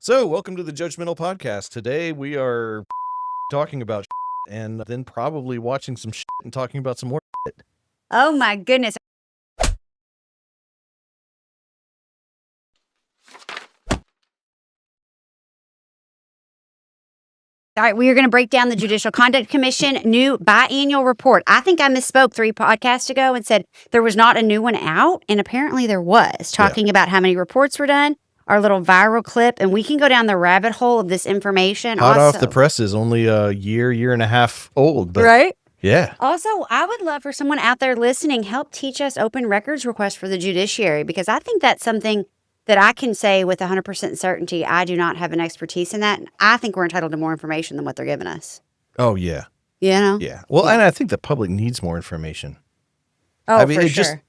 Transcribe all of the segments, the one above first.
So, welcome to the Judgmental podcast. Today we are talking about and then probably watching some and talking about some more. Oh my goodness. All right, we are going to break down the Judicial Conduct Commission new biannual report. I think I misspoke 3 podcasts ago and said there was not a new one out, and apparently there was, talking about how many reports were done, our little viral clip, and we can go down the rabbit hole of this information. Hot also, off the presses, only a year and a half old. But right? Yeah. Also, I would love for someone out there listening, help teach us open records requests for the judiciary, because I think that's something that I can say with 100% certainty. I do not have an expertise in that. And I think we're entitled to more information than what they're giving us. Oh, yeah. You know? Yeah. Well, and I think the public needs more information. Oh, I mean, for sure.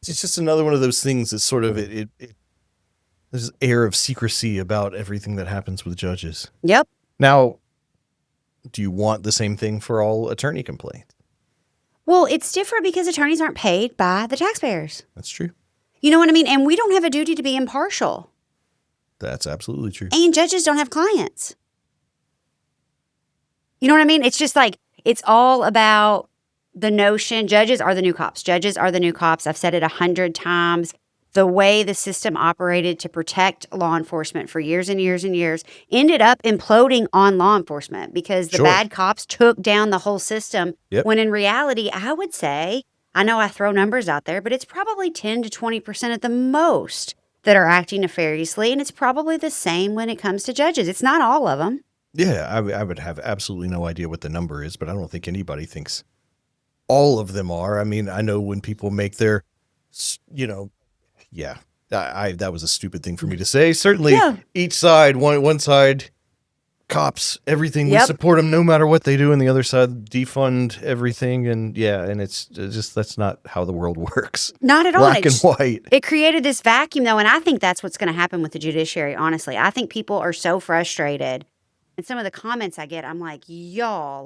It's just another one of those things that sort of, there's this air of secrecy about everything that happens with judges. Yep. Now, do you want the same thing for all attorney complaints? Well, it's different because attorneys aren't paid by the taxpayers. That's true. You know what I mean? And we don't have a duty to be impartial. That's absolutely true. And judges don't have clients. You know what I mean? It's just like, it's all about the notion, judges are the new cops. Judges are the new cops. I've said it 100 times. The way the system operated to protect law enforcement for years and years and years ended up imploding on law enforcement because the bad cops took down the whole system. Yep. When in reality, I would say, I know I throw numbers out there, but it's probably 10 to 20% at the most that are acting nefariously. And it's probably the same when it comes to judges. It's not all of them. Yeah, I would have absolutely no idea what the number is, but I don't think anybody thinks all of them are. I mean, I know when people make their, that was a stupid thing for me to say. Certainly, each side, one side, cops, everything, we support them no matter what they do, and the other side defund everything, and it's just, that's not how the world works. Not at all. Black and white. It created this vacuum, though, and I think that's what's going to happen with the judiciary, honestly. I think people are so frustrated, and some of the comments I get, I'm like, y'all,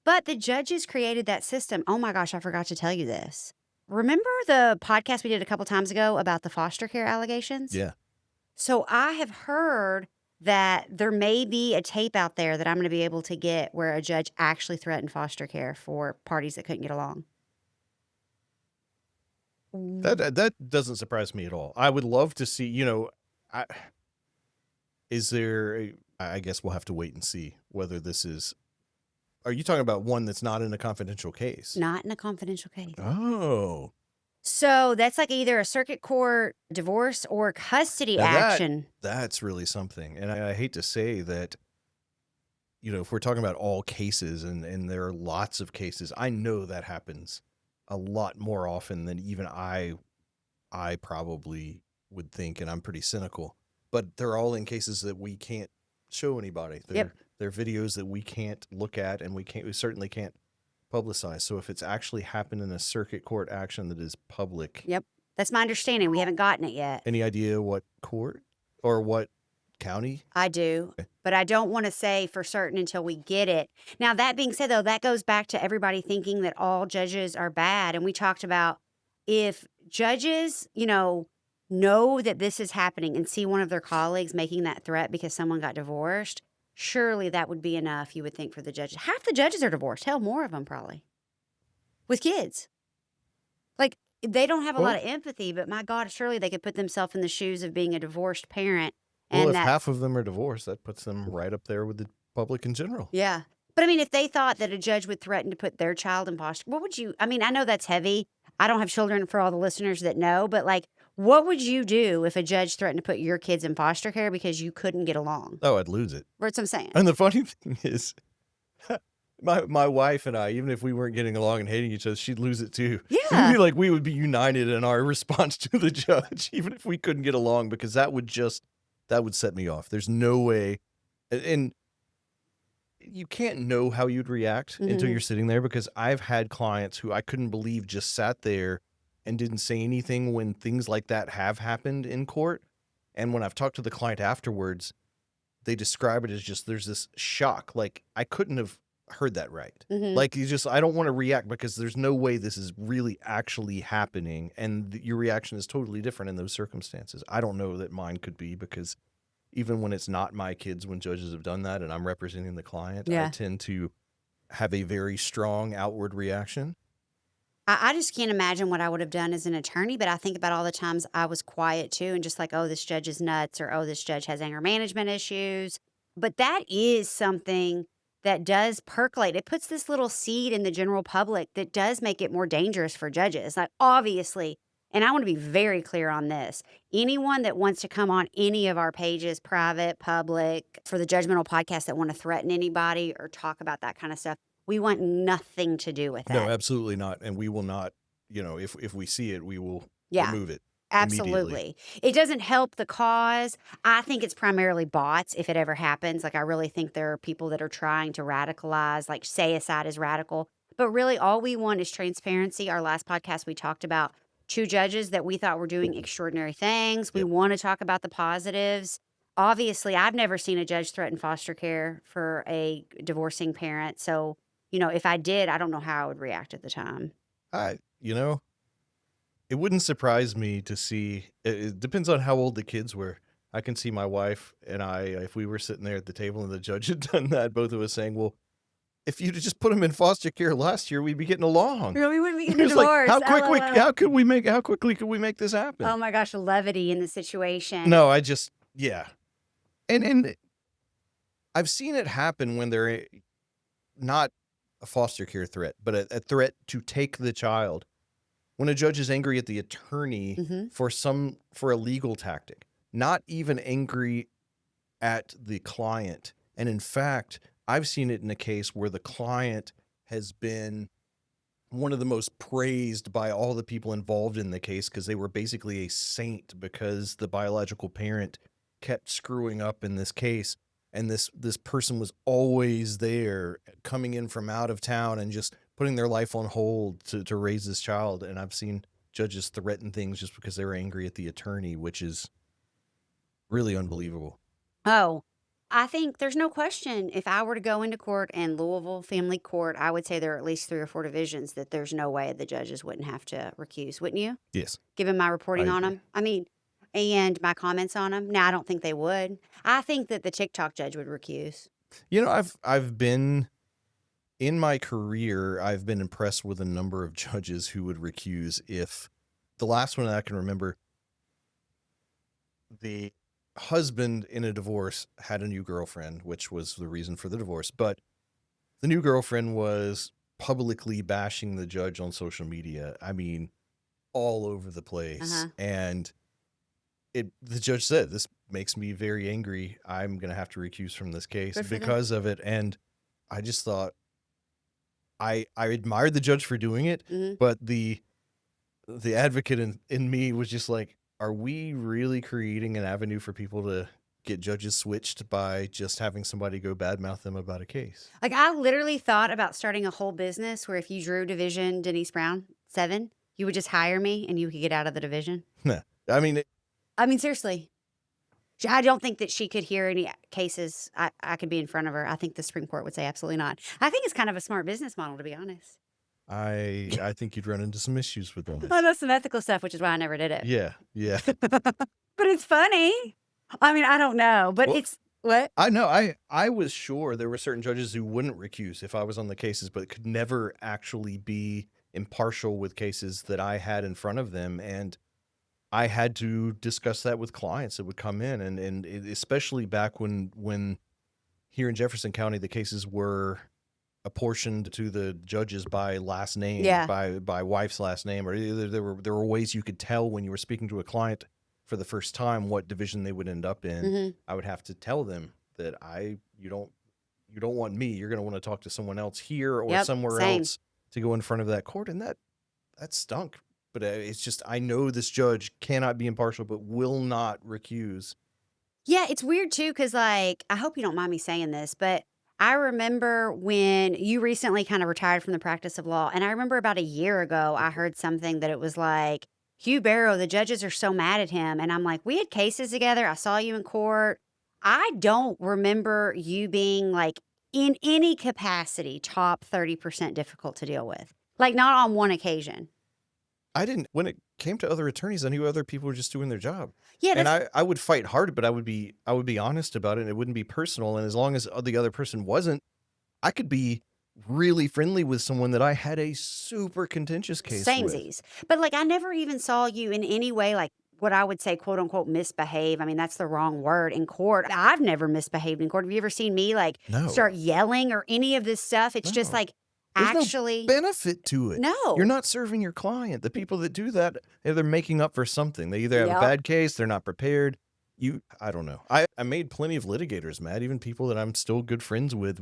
but the judges created that system. Oh my gosh, I forgot to tell you this. Remember the podcast we did a couple times ago about the foster care allegations? Yeah. So I have heard that there may be a tape out there that I'm going to be able to get where a judge actually threatened foster care for parties that couldn't get along. That doesn't surprise me at all. I would love to see, I guess we'll have to wait and see whether this is, are you talking about one that's not in a confidential case? Not in a confidential case. Oh. So that's like either a circuit court divorce or custody action. That's really something. And I hate to say that, if we're talking about all cases and there are lots of cases, I know that happens a lot more often than even I probably would think, and I'm pretty cynical. But they're all in cases that we can't show anybody. They're videos that we can't look at, and we certainly can't publicize. So if it's actually happened in a circuit court action that is public. Yep. That's my understanding. We haven't gotten it yet. Any idea what court or what county? I do, but I don't want to say for certain until we get it. Now, that being said, though, that goes back to everybody thinking that all judges are bad. And we talked about if judges, know that this is happening and see one of their colleagues making that threat because someone got divorced, surely that would be enough, you would think, for the judges. Half the judges are divorced. Hell, more of them probably. With kids. They don't have a lot of empathy, but my God, surely they could put themselves in the shoes of being a divorced parent. Well, if half of them are divorced, that puts them right up there with the public in general. Yeah. But I mean, if they thought that a judge would threaten to put their child in foster, what would you, I know that's heavy. I don't have children for all the listeners that know, but what would you do if a judge threatened to put your kids in foster care because you couldn't get along? Oh, I'd lose it. That's what I'm saying. And the funny thing is, my wife and I, even if we weren't getting along and hating each other, she'd lose it too. Yeah. We would be united in our response to the judge, even if we couldn't get along, because that would set me off. There's no way. And you can't know how you'd react until you're sitting there, because I've had clients who I couldn't believe just sat there and didn't say anything when things like that have happened in court. And when I've talked to the client afterwards, they describe it as just, there's this shock. I couldn't have heard that right. I don't want to react because there's no way this is really actually happening. And your reaction is totally different in those circumstances. I don't know that mine could be, because even when it's not my kids, when judges have done that and I'm representing the client, I Yeah. tend to have a very strong outward reaction. I just can't imagine what I would have done as an attorney, but I think about all the times I was quiet too and just like, oh, this judge is nuts, or oh, this judge has anger management issues. But that is something that does percolate. It puts this little seed in the general public that does make it more dangerous for judges. Like, obviously, and I want to be very clear on this, anyone that wants to come on any of our pages, private, public, for the Judgmental podcast, that want to threaten anybody or talk about that kind of stuff, we want nothing to do with No, that. absolutely not. And we will not, if we see it, we will Yeah. remove it immediately. Absolutely. It doesn't help the cause. I think it's primarily bots if it ever happens. Like, I really think there are people that are trying to radicalize, like say a side is radical. But really, all we want is transparency. Our last podcast, we talked about 2 judges that we thought were doing extraordinary things. We Yep. want to talk about the positives. Obviously, I've never seen a judge threaten foster care for a divorcing parent. So, if I did, I don't know how I would react at the time. It wouldn't surprise me to see, it depends on how old the kids were. I can see my wife and I, if we were sitting there at the table and the judge had done that, both of us saying, well, if you'd just put him in foster care last year, we'd be getting along. We wouldn't be getting a It's like, divorce. how LOL. quickly could we make this happen? Oh my gosh, levity in the situation. No, yeah. And I've seen it happen when they're not a foster care threat, but a threat to take the child. When a judge is angry at the attorney for a legal tactic, not even angry at the client. And in fact, I've seen it in a case where the client has been one of the most praised by all the people involved in the case because they were basically a saint because the biological parent kept screwing up in this case. And this person was always there, coming in from out of town and just putting their life on hold to raise this child. And I've seen judges threaten things just because they were angry at the attorney, which is really unbelievable. Oh, I think there's no question. If I were to go into court in Louisville Family Court, I would say there are at least 3 or 4 divisions that there's no way the judges wouldn't have to recuse, wouldn't you? Yes. Given my reporting I on agree. them. I mean, and my comments on them. Now, I don't think they would. I think that the TikTok judge would recuse. I've been, in my career, I've been impressed with a number of judges who would recuse if the last one I can remember, the husband in a divorce had a new girlfriend, which was the reason for the divorce. But the new girlfriend was publicly bashing the judge on social media. I mean, all over the place. And the judge said, this makes me very angry. I'm going to have to recuse from this case Good for them. because of it. And I just thought, I admired the judge for doing it, but the advocate in me was just like, are we really creating an avenue for people to get judges switched by just having somebody go badmouth them about a case? Like, I literally thought about starting a whole business where if you drew Division Denise Brown 7, you would just hire me and you could get out of the division. Nah, I mean, seriously. I don't think that she could hear any cases. I could be in front of her. I think the Supreme Court would say absolutely not. I think it's kind of a smart business model, to be honest. I think you'd run into some issues with that. I know some ethical stuff, which is why I never did it. Yeah. But it's funny. I mean, I don't know, but it's what? I know. I was sure there were certain judges who wouldn't recuse if I was on the cases, but could never actually be impartial with cases that I had in front of them. And I had to discuss that with clients that would come in, and especially back when here in Jefferson County, the cases were apportioned to the judges by last name, by wife's last name, or either there were ways you could tell when you were speaking to a client for the first time what division they would end up in. I would have to tell them that you don't want me. You're going to want to talk to someone else here or somewhere else to go in front of that court, and that stunk. But it's just, I know this judge cannot be impartial, but will not recuse. Yeah, it's weird too, because like, I hope you don't mind me saying this, but I remember when you recently kind of retired from the practice of law, and I remember about a year ago, I heard something that it was like, Hugh Barrow, the judges are so mad at him. And I'm like, we had cases together. I saw you in court. I don't remember you being like, in any capacity, top 30% difficult to deal with. Like, not on one occasion. I didn't when it came to other attorneys, I knew other people were just doing their job. Yeah, And that's I would fight hard, but I would be honest about it, and it wouldn't be personal, and as long as the other person wasn't, I could be really friendly with someone that I had a super contentious case with. samesies. But, like, I never even saw you in any way, like, what I would say, quote, unquote, "misbehave." I mean, that's the wrong word in court. I've never misbehaved in court. Have you ever seen me, like, No, start yelling or any of this stuff? It's just, no. like, There's no actually benefit to it. You're no. not serving your client. The people that do that, they're making up for something. They either have a Yep. bad case, they're not prepared. I don't know. I made plenty of litigators mad. Even people that I'm still good friends with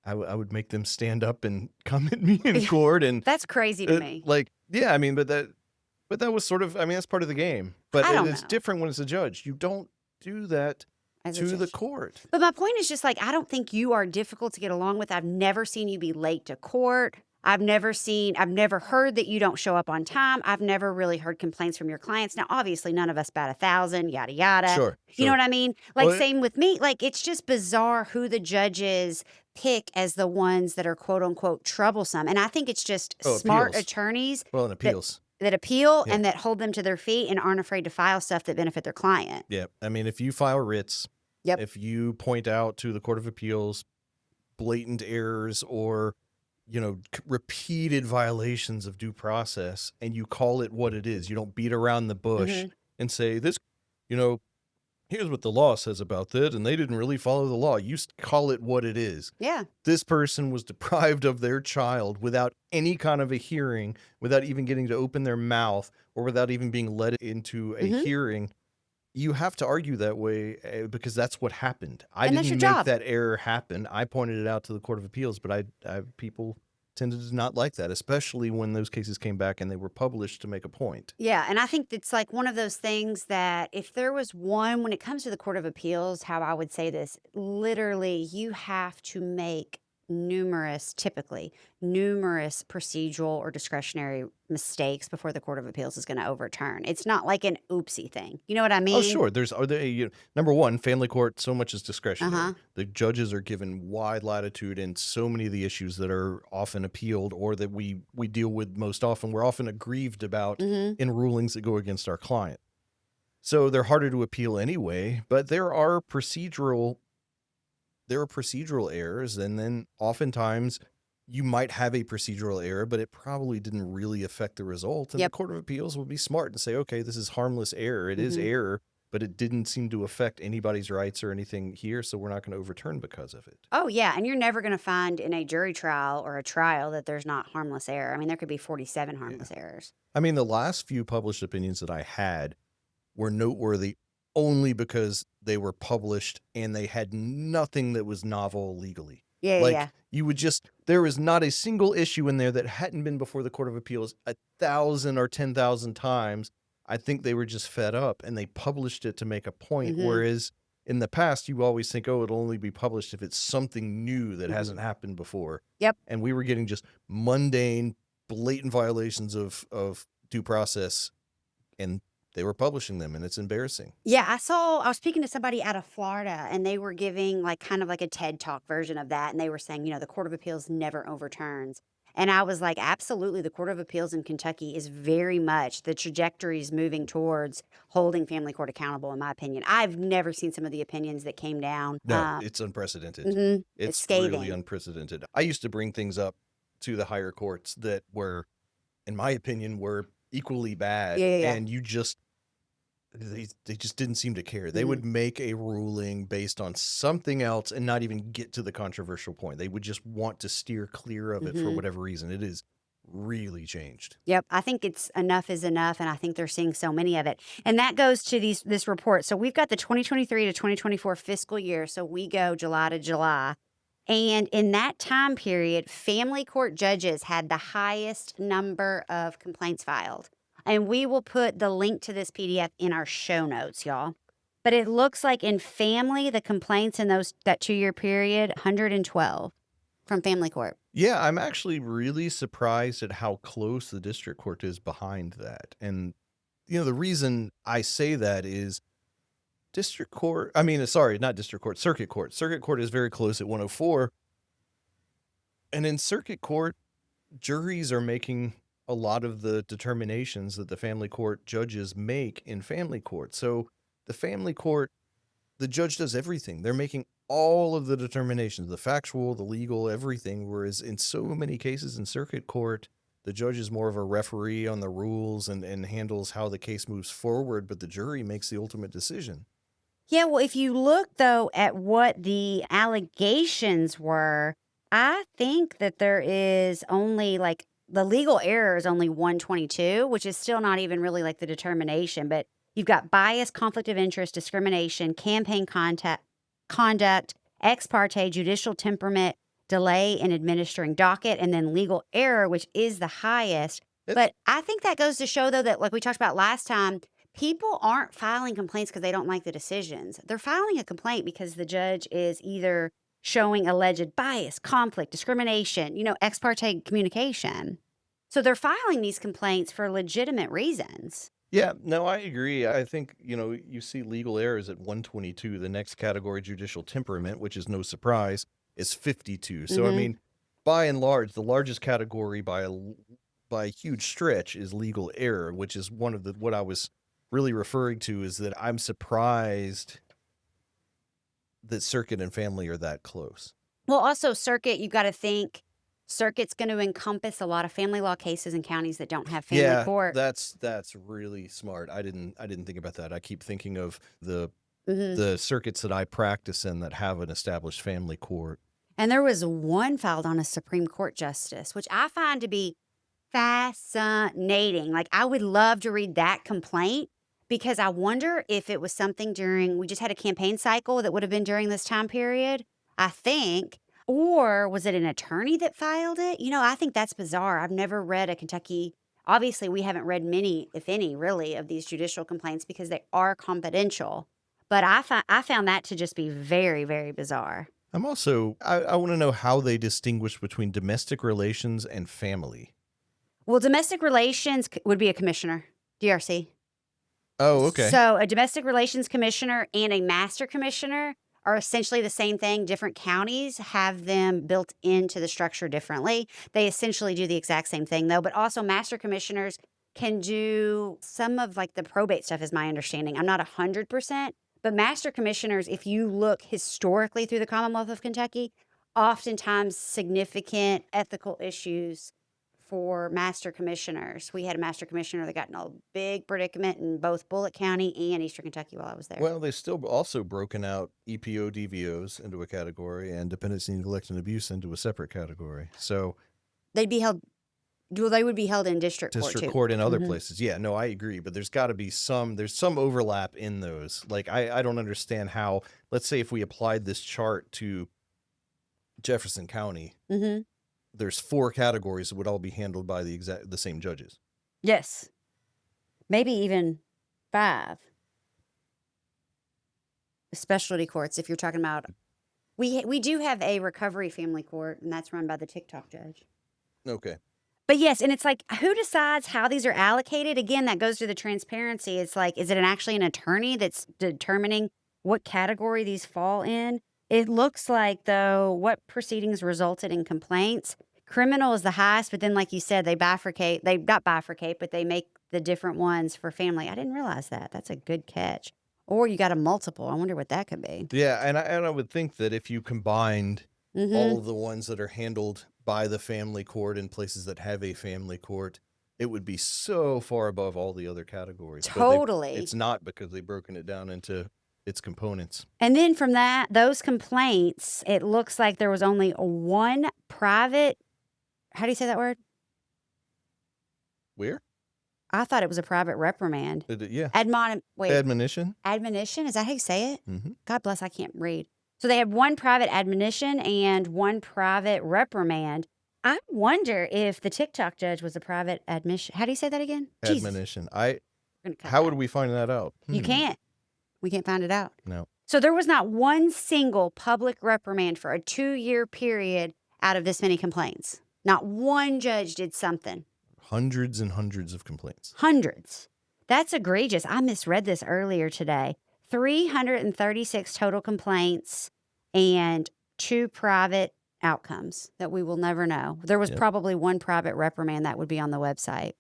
I would make them stand up and come at me in court and That's crazy to me. like, yeah, I mean, but that was sort of, I mean, that's part of the game. But I don't it's know. different when it's a judge. You don't do that As a to the judge. court. But my point is just like, I don't think you are difficult to get along with. I've never seen you be late to court. I've never heard that you don't show up on time. I've never really heard complaints from your clients. Now, obviously, none of us bat 1,000, yada, yada. Sure, You know sure. what I mean? Like, Well, same with me. Like, it's just bizarre who the judges pick as the ones that are quote unquote troublesome. And I think it's just smart appeals. attorneys Well, in appeals. that appeal Yeah. and that hold them to their feet and aren't afraid to file stuff that benefit their client. Yeah. I mean, if you file writs, Yep. if you point out to the Court of Appeals blatant errors or, repeated violations of due process, and you call it what it is, you don't beat around the bush and say, this, you know, here's what the law says about that, and they didn't really follow the law. You call it what it is. Yeah. This person was deprived of their child without any kind of a hearing, without even getting to open their mouth, or without even being led into a hearing. You have to argue that way because that's what happened. I And that's didn't your make job. that error happen. I pointed it out to the Court of Appeals, but people tended to not like that, especially when those cases came back and they were published to make a point. Yeah, and I think it's like one of those things that if there was one, when it comes to the Court of Appeals, how I would say this, literally, you have to make typically numerous procedural or discretionary mistakes before the Court of Appeals is going to overturn. It's not like an oopsie thing. You know what I Oh, mean? sure. Number one, family court, so much is discretionary. Uh-huh. The judges are given wide latitude in so many of the issues that are often appealed or that we deal with most often. We're often aggrieved about in rulings that go against our client. So they're harder to appeal anyway, but there are procedural errors, and then oftentimes you might have a procedural error, but it probably didn't really affect the result. And Yep. the Court of Appeals will be smart and say, okay, this is harmless error. It is error, but it didn't seem to affect anybody's rights or anything here, so we're not going to overturn because of it. Oh, yeah, and you're never going to find in a jury trial or a trial that there's not harmless error. I mean, there could be 47 harmless errors. I mean, the last few published opinions that I had were noteworthy only because they were published and they had nothing that was novel legally. Yeah, Like, yeah. there was not a single issue in there that hadn't been before the Court of Appeals 1,000 or 10,000 times. I think they were just fed up and they published it to make a point. Whereas in the past, you always think, oh, it'll only be published if it's something new that hasn't happened before. Yep. And we were getting just mundane, blatant violations of due process, and they were publishing them, and it's embarrassing. Yeah, I was speaking to somebody out of Florida and they were giving like kind of like a TED Talk version of that. And they were saying, the Court of Appeals never overturns. And I was like, absolutely. The Court of Appeals in Kentucky is very much the trajectory is moving towards holding family court accountable, in my opinion. I've never seen some of the opinions that came down. No, it's unprecedented. It's It's really scathing. unprecedented. I used to bring things up to the higher courts that were, in my opinion, were equally bad. Yeah. And they just didn't seem to care. They would make a ruling based on something else and not even get to the controversial point. They would just want to steer clear of it for whatever reason. It is really changed. Yep. I think it's enough is enough. And I think they're seeing so many of it. And that goes to this report. So we've got the 2023 to 2024 fiscal year. So we go July to July. And in that time period, family court judges had the highest number of complaints filed. And we will put the link to this PDF in our show notes, y'all. But it looks like in family, the complaints in that 2-year period, 112 from family court. Yeah, I'm actually really surprised at how close the district court is behind that. And, the reason I say that is circuit court. Circuit court. Circuit court is very close at 104. And in circuit court, juries are making a lot of the determinations that the family court judges make in family court. So the family court, the judge does everything. They're making all of the determinations, the factual, the legal, everything. Whereas in so many cases in circuit court, the judge is more of a referee on the rules and handles how the case moves forward, but the jury makes the ultimate decision. Yeah, well, if you look though at what the allegations were, I think that there is only like the legal error is only 122, which is still not even really like the determination, but you've got bias, conflict of interest, discrimination, campaign conduct, ex parte, judicial temperament, delay in administering docket, and then legal error, which is the highest. It's, But I think that goes to show, though, that like we talked about last time, people aren't filing complaints because they don't like the decisions. They're filing a complaint because the judge is either showing alleged bias, conflict, discrimination, ex parte communication. So they're filing these complaints for legitimate reasons. yeah, no, I agree. I think, you see legal errors at 122. The next category, judicial temperament, which is no surprise, is 52. So, I Mhm. mean, by and large, the largest category by a huge stretch is legal error, which is one of what I was really referring to, is that I'm surprised that circuit and family are that close. Well, also circuit, you got to think circuit's going to encompass a lot of family law cases in counties that don't have family Yeah, court. that's really smart. I didn't think about that. I keep thinking of the Mhm. circuits that I practice in that have an established family court. And there was one filed on a Supreme Court justice, which I find to be fascinating. Like, I would love to read that complaint because I wonder if it was something we just had a campaign cycle that would have been during this time period, I think. Or was it an attorney that filed it? I think that's bizarre. I've never read a Kentucky. Obviously, we haven't read many, if any, really, of these judicial complaints because they are confidential. But I found that to just be very, very bizarre. I'm also I want to know how they distinguish between domestic relations and family. Well, domestic relations would be a commissioner, DRC. Oh, okay. So a domestic relations commissioner and a master commissioner are essentially the same thing. Different counties have them built into the structure differently. They essentially do the exact same thing, though. But also master commissioners can do some of like the probate stuff, is my understanding. I'm not 100%. But master commissioners, if you look historically through the Commonwealth of Kentucky, oftentimes significant ethical issues for master commissioners. We had a master commissioner that got in a big predicament in both Bullitt County and Eastern Kentucky while I was there. Well, they still also broken out EPO DVOs into a category and dependency, neglect, and abuse into a separate category. So They'd be held. Well, they would be held in district court district too. court and other Mhm. places. Yeah, no, I agree. But there's got to be there's some overlap in those. Like, I don't understand how, let's say if we applied this chart to Jefferson County, Mhm. there's 4 categories that would all be handled by the same judges. Yes. Maybe even 5 specialty courts. If you're talking about, we do have a recovery family court, and that's run by the TikTok judge. Okay. But yes, and it's like, who decides how these are allocated? Again, that goes to the transparency. It's like, is it actually an attorney that's determining what category these fall in? It looks like, though, what proceedings resulted in complaints. Criminal is the highest, but then, like you said, they bifurcate. They not bifurcate, but they make the different ones for family. I didn't realize that. That's a good catch. Or you got a multiple. I wonder what that could be. Yeah, and I would think that if you combined Mm-hmm. all of the ones that are handled by the family court in places that have a family court, it would be so far above all the other categories. But Totally. it's not, because they've broken it down into its components. And then from those complaints, it looks like there was only one private. How do you say that word? Where? I thought it was a private reprimand. Yeah. Admonition? Admonition? Is that how you say it? Mm-hmm. God bless, I can't read. So they had one private admonition and one private reprimand. I wonder if the TikTok judge was a private admission. How do you say that again? Admonition. We're gonna cut How that. would we find that out? You can't. We can't find it out. No. So there was not one single public reprimand for a 2-year period out of this many complaints. Not one judge did something. Hundreds and hundreds of complaints. Hundreds. That's egregious. I misread this earlier today. 336 total complaints and 2 private outcomes that we will never know. There was Yep. probably one private reprimand that would be on the website.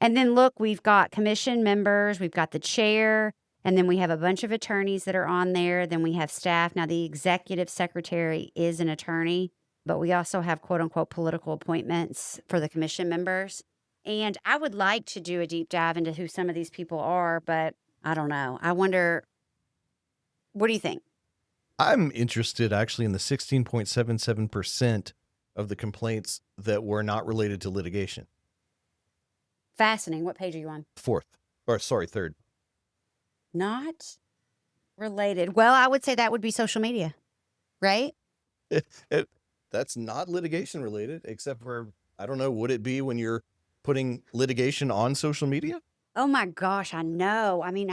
And then look, we've got commission members, we've got the chair, and then we have a bunch of attorneys that are on there. Then we have staff. Now, the executive secretary is an attorney, but we also have quote unquote political appointments for the commission members. And I would like to do a deep dive into who some of these people are, but I don't know. I wonder, what do you think? I'm interested actually in the 16.77% of the complaints that were not related to litigation. Fascinating. What page are you on? Third. Not related. Well, I would say that would be social media, right? That's not litigation related, except for, I don't know, would it be when you're putting litigation on social media? Oh my gosh, I know. I mean,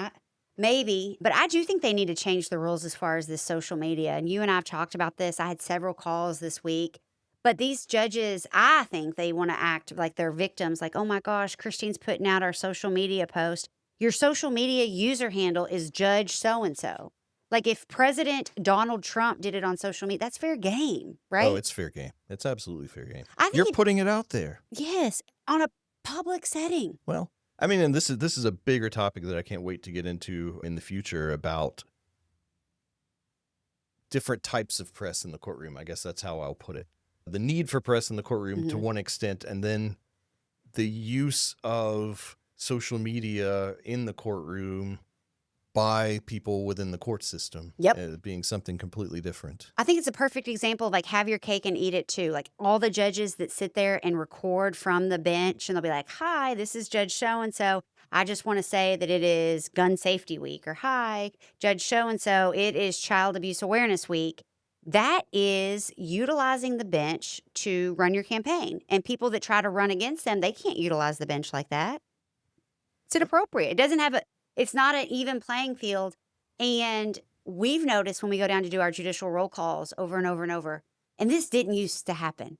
maybe, but I do think they need to change the rules as far as this social media. And you and I have talked about this. I had several calls this week. But these judges, I think they want to act like they're victims. Like, oh my gosh, Christine's putting out our social media post. Your social media user handle is Judge so-and-so. Like if President Donald Trump did it on social media, that's fair game, right? Oh, it's fair game. It's absolutely fair game. I think You're putting it out there. Yes, on a public setting. Well, I mean, and this is a bigger topic that I can't wait to get into in the future about different types of press in the courtroom. I guess that's how I'll put it. The need for press in the courtroom to one extent, and then the use of social media in the courtroom by people within the court system. Being something completely different. I think it's a perfect example of like have your cake and eat it too. Like all the judges that sit there and record from the bench and they'll be like, hi, this is Judge so-and-so. I just want to say that it is Gun Safety Week, or hi, Judge so-and-so, it is Child Abuse Awareness Week. That is utilizing the bench to run your campaign. And people that try to run against them, they can't utilize the bench like that. It's inappropriate. It doesn't have it's not an even playing field. And we've noticed when we go down to do our judicial roll calls over and over and over, and this didn't used to happen.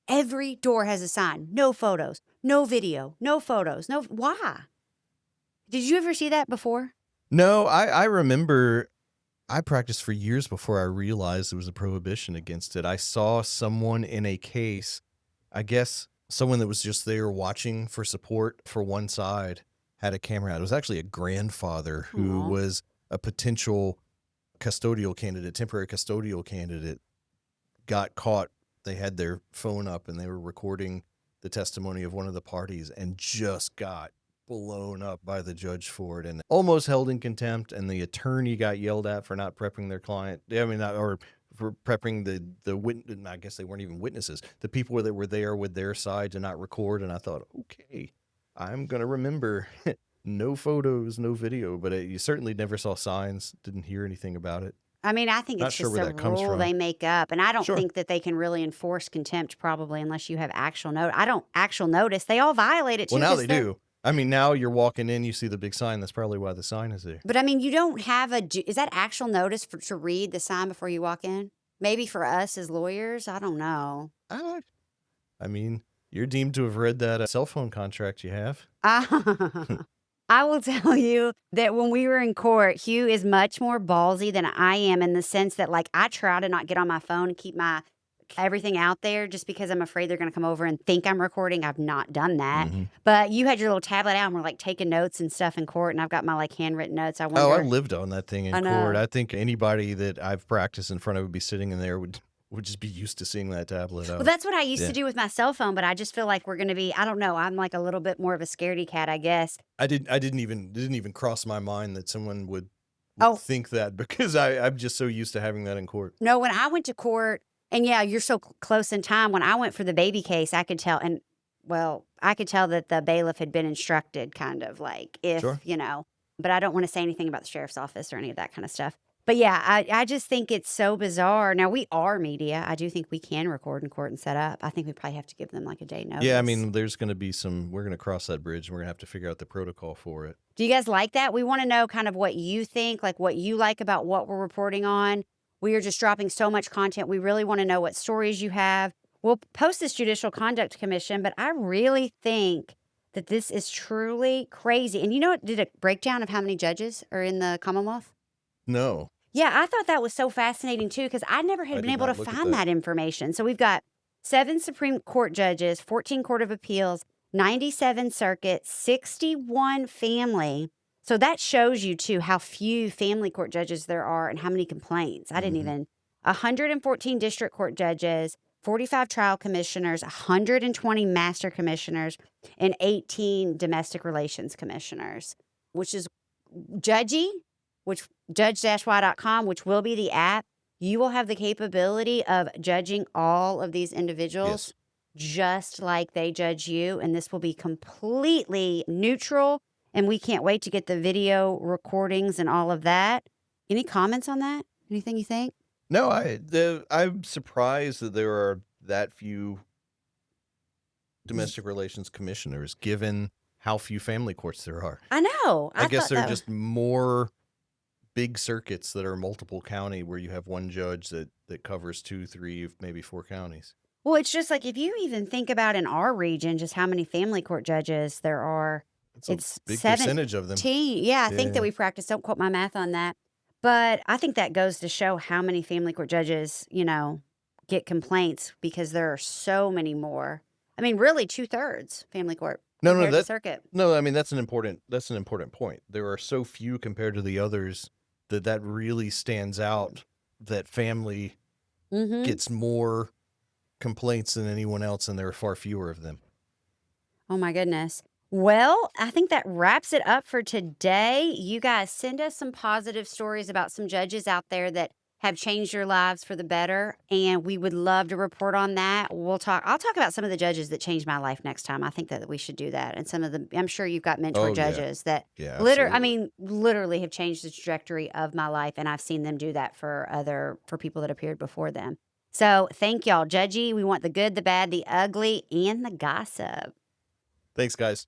Every door has a sign, no photos, no video, no photos, no, why? Did you ever see that before? No, I remember I practiced for years before I realized there was a prohibition against it. I saw someone in a case, I guess someone that was just there watching for support for one side, had a camera out. It was actually a grandfather who was a potential custodial candidate, temporary custodial candidate, got caught. They had their phone up and they were recording the testimony of one of the parties and just got blown up by the judge for it and almost held in contempt. And the attorney got yelled at for not prepping their client. Or for prepping the witness. I guess they weren't even witnesses. The people that were there with their side to not record. And I thought, okay, I'm going to remember no photos, no video, but you certainly never saw signs, didn't hear anything about it. I mean, I think it's just a rule they make up. And I don't think that they can really enforce contempt probably unless you have actual notice. Actual notice. They all violate it too. Well, now they do. I mean, now you're walking in, you see the big sign. That's probably why the sign is there. But I mean, you don't have is that actual notice to read the sign before you walk in? Maybe for us as lawyers, I don't know. I mean, you're deemed to have read that cell phone contract you have. I will tell you that when we were in court, Hugh is much more ballsy than I am in the sense that, like, I try to not get on my phone and keep my everything out there just because I'm afraid they're going to come over and think I'm recording. I've not done that. But you had your little tablet out and we're like taking notes and stuff in court, and I've got my like handwritten notes. I wonder. Oh, I lived on that thing in court. I think anybody that I've practiced in front of would be sitting in there would just be used to seeing that tablet out. Well, that's what I used to do with my cell phone, but I just feel like we're going to be, I don't know, I'm like a little bit more of a scaredy cat, I guess. I didn't even cross my mind that someone would think that because I'm just so used to having that in court. No, when I went to court, and yeah, you're so close in time. When I went for the baby case, I could tell, I could tell that the bailiff had been instructed kind of like if, but I don't want to say anything about the sheriff's office or any of that kind of stuff. But yeah, I just think it's so bizarre. Now, we are media. I do think we can record in court and set up. I think we probably have to give them like a day notice. Yeah, I mean, there's going to be we're going to cross that bridge and we're going to have to figure out the protocol for it. Do you guys like that? We want to know kind of what you think, like what you like about what we're reporting on. We are just dropping so much content. We really want to know what stories you have. We'll post this Judicial Conduct Commission, but I really think that this is truly crazy. And you know what? Did a breakdown of how many judges are in the Commonwealth? No. Yeah, I thought that was so fascinating too, because I never I had been did able to not look at find that. that information. So we've got 7 Supreme Court judges, 14 Court of Appeals, 97 circuit, 61 family. So that shows you too how few family court judges there are and how many complaints. I didn't Mhm. even 114 district court judges, 45 trial commissioners, 120 master commissioners, and 18 domestic relations commissioners, which is Judgy, which judge-y.com, which will be the app. You will have the capability of judging all of these individuals Yes. just like they judge you, and this will be completely neutral, and we can't wait to get the video recordings and all of that. Any comments on that? Anything you think? No, I'm surprised that there are that few domestic relations commissioners, given how few family courts there are. I know. I I guess thought there are that was just more big circuits that are multiple county where you have one judge that covers 2, 3, maybe 4 counties. well, it's just like if you even think about in our region just how many family court judges there are, It's a it's big 17. percentage of them. Yeah, I think that Yeah. we practice. Don't quote my math on that. But I think that goes to show how many family court judges, get complaints because there are so many more. I mean, really 2/3 family court No, compared to circuit. no, I mean, that's an important point. There are so few compared to the others that really stands out, that family Mm-hmm. gets more complaints than anyone else, and there are far fewer of them. Oh my goodness. Well, I think that wraps it up for today. You guys send us some positive stories about some judges out there that have changed your lives for the better, and we would love to report on that. I'll talk about some of the judges that changed my life next time. I think that we should do that. And some of the I'm sure you've got mentor Oh, yeah. judges that Yeah, literally, I absolutely. mean, literally have changed the trajectory of my life, and I've seen them do that for people that appeared before them. So, thank y'all. Judgy, we want the good, the bad, the ugly, and the gossip. Thanks, guys.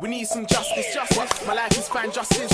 We need some justice, justice. My life is fine, justice.